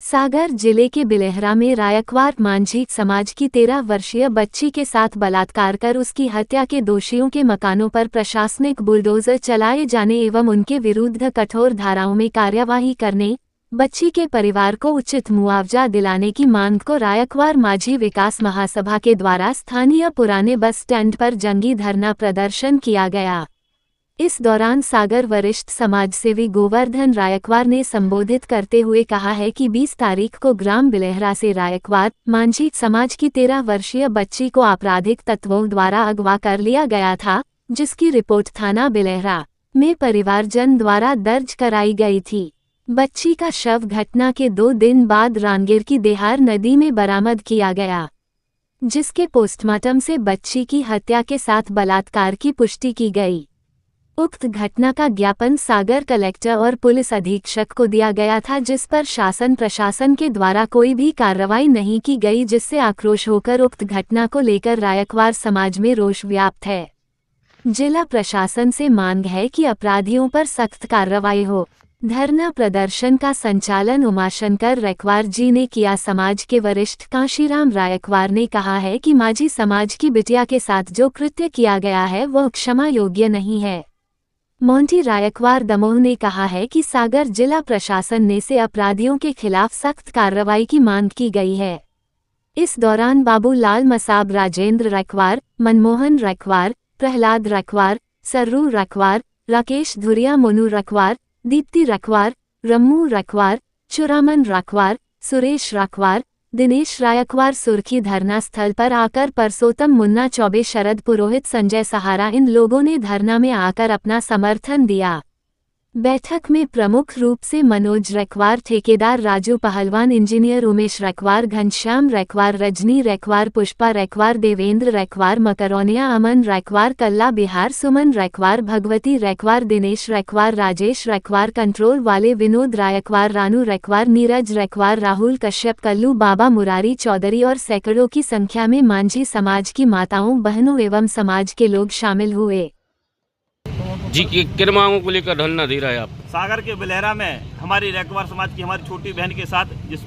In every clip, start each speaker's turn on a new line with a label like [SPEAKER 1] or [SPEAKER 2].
[SPEAKER 1] सागर जिले के बिलेहरा में रायकवार मांझी समाज की 13 वर्षीय बच्ची के साथ बलात्कार कर उसकी हत्या के दोषियों के मकानों पर प्रशासनिक बुलडोजर चलाए जाने एवं उनके विरुद्ध कठोर धाराओं में कार्यवाही करने, बच्ची के परिवार को उचित मुआवजा दिलाने की मांग को रायकवार माझी विकास महासभा के द्वारा स्थानीय पुराने बस स्टैंड पर जंगी धरना प्रदर्शन किया गया। इस दौरान सागर वरिष्ठ समाजसेवी गोवर्धन रायकवार ने संबोधित करते हुए कहा है कि 20 तारीख को ग्राम बिलेहरा से रायकवार मांझी समाज की 13 वर्षीय बच्ची को आपराधिक तत्वों द्वारा अगवा कर लिया गया था, जिसकी रिपोर्ट थाना बिलेहरा में परिवारजन द्वारा दर्ज कराई गई थी। बच्ची का शव घटना के 2 दिन बाद रानगीर की देहार नदी में बरामद किया गया, जिसके पोस्टमार्टम से बच्ची की हत्या के साथ बलात्कार की पुष्टि की गई। उक्त घटना का ज्ञापन सागर कलेक्टर और पुलिस अधीक्षक को दिया गया था, जिस पर शासन प्रशासन के द्वारा कोई भी कार्रवाई नहीं की गई, जिससे आक्रोश होकर उक्त घटना को लेकर रायकवार समाज में रोष व्याप्त है। जिला प्रशासन से मांग है कि अपराधियों पर सख्त कार्रवाई हो। धरना प्रदर्शन का संचालन उमाशंकर रायकवार जी ने किया। समाज के वरिष्ठ काशीराम रायकवार ने कहा है कि माझी समाज की बिटिया के साथ जो कृत्य किया गया है वह क्षमा योग्य नहीं है। मोंटी रायकवार दमोह ने कहा है कि सागर जिला प्रशासन ने से अपराधियों के खिलाफ सख्त कार्रवाई की मांग की गई है। इस दौरान बाबूलाल मसाब, राजेंद्र रायकवार, मनमोहन रायकवार, प्रहलाद रायकवार, सर्रू रायकवार, राकेश धुरिया, मोनू रायकवार, दीप्ति रायकवार, रम्मू रायकवार, चुरामन रायकवार, सुरेश रायकवार, दिनेश रायकवार सुर्खी धरना स्थल पर आकर परसोत्तम मुन्ना चौबे, शरद पुरोहित, संजय सहारा इन लोगों ने धरना में आकर अपना समर्थन दिया। बैठक में प्रमुख रूप से मनोज रायकवार, ठेकेदार राजू पहलवान, इंजीनियर उमेश रायकवार, घनश्याम रायकवार, रजनी रायकवार, पुष्पा रायकवार, देवेंद्र रायकवार, मकरौनिया, अमन रायकवार, कल्ला बिहार, सुमन रायकवार, भगवती रायकवार, दिनेश रायकवार, राजेश रायकवार, कंट्रोल वाले विनोद रायकवार, रानू रायकवार, नीरज रायकवार, राहुल कश्यप, कल्लू बाबा, मुरारी चौधरी और सैकड़ों की संख्या में मांझी समाज की माताओं, बहनों एवं समाज के लोग शामिल हुए।
[SPEAKER 2] जी, किन मांगों को लेकर धरना दे रहा है आप?
[SPEAKER 3] सागर के बिलेहरा में हमारी रायकवार समाज की हमारी छोटी बहन के साथ जिस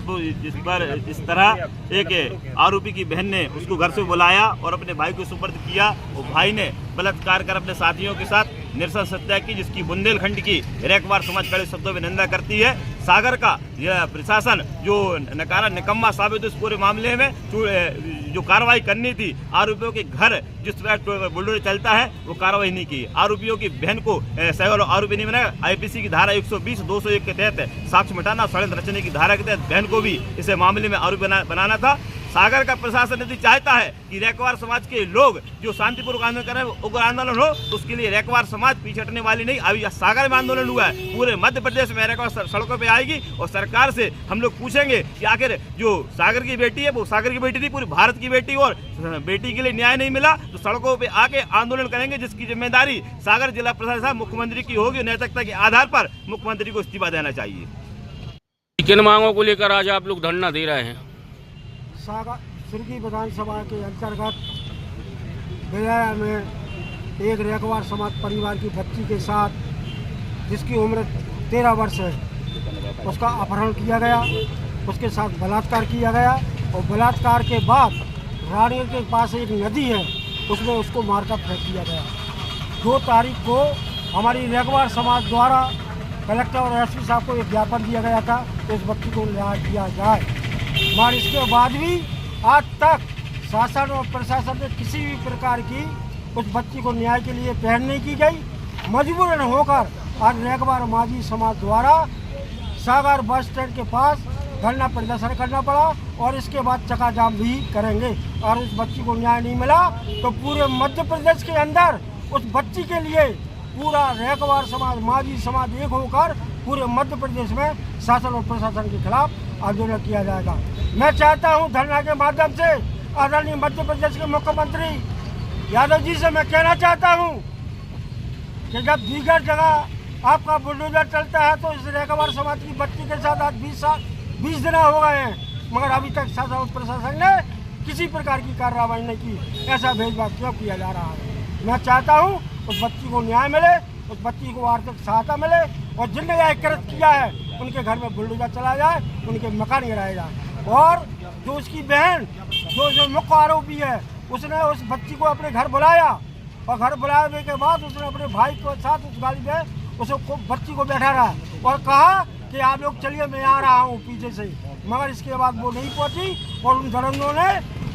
[SPEAKER 3] पर इस तरह एक आरोपी की बहन ने उसको घर से बुलाया और अपने भाई को सुपुर्द किया और भाई ने बलात्कार कर अपने साथियों के साथ नृशंस हत्या की, जिसकी बुंदेलखंड की रायकवार समाज कड़े शब्दों में निंदा करती है। सागर का यह प्रशासन जो नकारा निकम्मा साबित इस पूरे मामले में जो कार्रवाई करनी थी, आरोपियों के घर जिस तरह बुलडोजर चलता है वो कार्रवाई नहीं की। आरोपियों की बहन को सही आरोपी नहीं बनाया। आईपीसी की धारा 120, 201 के तहत साक्ष्य मिटाना, षड्यंत्र रचने की धारा के तहत बहन को भी इस मामले में आरोपी बनाना था। सागर का प्रशासन यदि चाहता है कि रायकवार समाज के लोग जो शांतिपूर्वक आंदोलन कर रहे हैं उग्र आंदोलन हो, तो उसके लिए रायकवार समाज पीछे हटने वाली नहीं। अभी सागर में आंदोलन हुआ है, पूरे मध्य प्रदेश में रायकवार सड़कों पे आएगी और सरकार से हम लोग पूछेंगे कि आखिर जो सागर की बेटी है वो सागर की बेटी थी, पूरी भारत की बेटी, और बेटी के लिए न्याय नहीं मिला तो सड़कों पे आके आंदोलन करेंगे, जिसकी जिम्मेदारी सागर जिला प्रशासन साहब मुख्यमंत्री की होगी। नैतिकता के आधार पर मुख्यमंत्री को इस्तीफा देना चाहिए।
[SPEAKER 2] किन मांगों को लेकर आज आप लोग धरना दे रहे हैं?
[SPEAKER 4] सागर सुर्खी विधानसभा के अंतर्गत बिलेहरा में एक रायकवार समाज परिवार की बच्ची के साथ, जिसकी उम्र 13 वर्ष है, उसका अपहरण किया गया, उसके साथ बलात्कार किया गया और बलात्कार के बाद रानीगंज के पास एक नदी है उसमें उसको मारकर फेंक दिया गया। 2 तारीख को हमारी रायकवार समाज द्वारा कलेक्टर और एसपी साहब को एक ज्ञापन दिया गया था कि इस बच्ची को न्याय दिया जाए, मगर इसके बाद भी आज तक शासन और प्रशासन ने किसी भी प्रकार की उस बच्ची को न्याय के लिए पहल नहीं की गई। मजबूरन होकर आज रायकवार माझी समाज द्वारा सागर बस स्टैंड के पास धरना प्रदर्शन करना पड़ा और इसके बाद चक्का जाम भी करेंगे। और उस बच्ची को न्याय नहीं मिला तो पूरे मध्य प्रदेश के अंदर उस बच्ची के लिए पूरा रायकवार समाज, माझी समाज एक होकर पूरे मध्य प्रदेश में शासन और प्रशासन के खिलाफ आंदोलन किया जाएगा। मैं चाहता हूं धरना के माध्यम से आदरणीय मध्य प्रदेश के मुख्यमंत्री यादव जी से मैं कहना चाहता हूं कि जब दीगर जगह आपका बुलडोजर चलता है तो इस रायकवार समाज की बच्ची के साथ आज 20 दिन हो गए हैं, मगर अभी तक शासन और प्रशासन ने किसी प्रकार की कार्रवाई नहीं की। ऐसा भेदभाव क्यों किया जा रहा है? मैं चाहता हूं उस बच्ची को न्याय मिले, उस बच्ची को आर्थिक सहायता मिले और जिनने यह कृत किया है उनके घर में बुलडोजर चला जाए, उनके मकान गिराए जाए। और जो उसकी बहन जो मुख्य आरोपी है उसने उस बच्ची को अपने घर बुलाया और घर बुलाने के बाद उसने अपने भाई के साथ उस गाड़ी में उस बच्ची को बैठा रहा और कहा कि आप लोग चलिए मैं आ रहा हूँ पीछे से, मगर इसके बाद वो नहीं पहुंची और उन दरंगों ने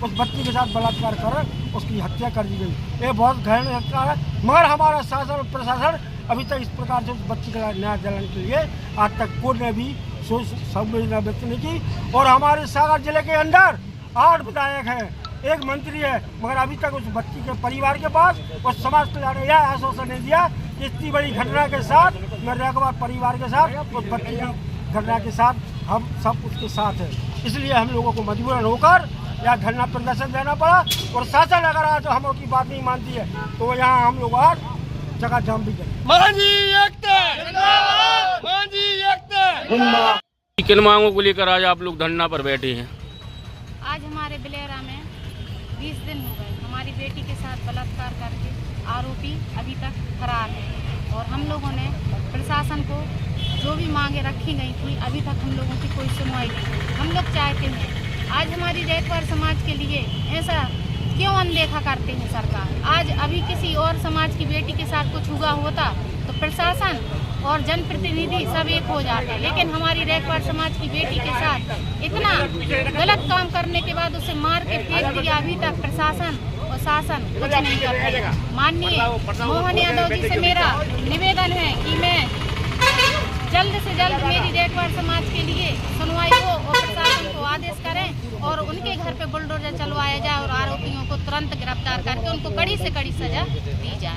[SPEAKER 4] उस बच्ची के साथ बलात्कार कर उसकी हत्या कर दी गई। ये बहुत घृणित हत्या है, मगर हमारा शासन और प्रशासन अभी तक इस प्रकार से उस बच्ची का न्याय दिलाने के लिए आज तक कोर्ट ने भी सोच संवेदना व्यक्त नहीं की। और हमारे सागर जिले के अंदर 8 विधायक हैं, 1 मंत्री है, मगर अभी तक उस बच्ची के परिवार के पास और समाज कल्याण ने यह आश्वासन नहीं दिया कि इतनी बड़ी घटना के साथ मैं रैकवार परिवार के साथ उस बच्ची की घटना के साथ हम सब उसके साथ हैं। इसलिए हम लोगों को मजबूरन होकर यह धरना प्रदर्शन देना पड़ा और शासन अगर आज हम लोग की बात नहीं मानती है तो यहाँ हम लोग आज जगह जाम भी करें।
[SPEAKER 2] किन मांगों को लेकर आज आप लोग धरना पर बैठे हैं?
[SPEAKER 5] आज हमारे बिलेहरा में 20 दिन हो गए, हमारी बेटी के साथ बलात्कार करके आरोपी अभी तक फरार है और हम लोगों ने प्रशासन को जो भी मांगे रखी गई थी अभी तक हम लोगों की कोई सुनवाई नहीं। हम लोग चाहते हैं आज हमारी रैकवार समाज के लिए ऐसा क्यों अनदेखा करते हैं सरकार। आज अभी किसी और समाज की बेटी के साथ कुछ हुआ होता तो प्रशासन और जनप्रतिनिधि सब एक हो जाते, लेकिन हमारी रैकवार समाज की बेटी के साथ इतना गलत काम करने के बाद उसे मार के फेंक दिया। अभी तक प्रशासन और शासन कुछ नहीं कर रहे। माननीय मोहन यादव जी से मेरा निवेदन है कि मैं जल्द से जल्द मेरी रैकवार समाज के लिए सुनवाई हो और प्रशासन को आदेश करें और उनके घर पे बुलडोजर चलवाया जाए और आरोपियों को तुरंत गिरफ्तार करके उनको कड़ी से कड़ी सजा दी जाए।